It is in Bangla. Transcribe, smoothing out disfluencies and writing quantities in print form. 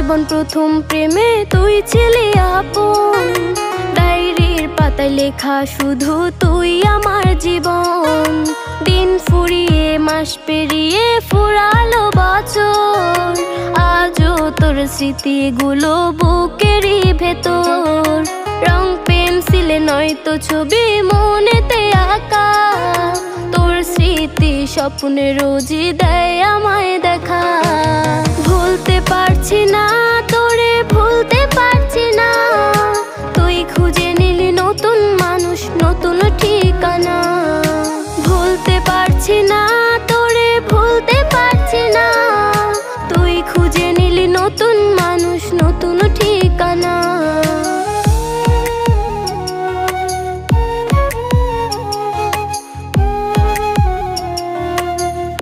জীবন প্রথম প্রেমে তুই ছিলি আপন, ডায়েরির পাতায় লেখা শুধু তুই আমার জীবন। দিন ফুরিয়ে মাস পেরিয়ে ফুরালো বছর, আজও তোর স্মৃতিগুলো বুকেরই ভেতর। রং পেন্সিলে নয়তো ছবি মনেতে আঁকা, তোর স্মৃতি স্বপ্নে রোজই দেয় আমায় দেখা। ভুলতে পারছি না তোরে, ভুলতে পারছি না, তুই খুঁজে নিলি নতুন মানুষ, নতুন ঠিকানা। ভুলতে পারছি না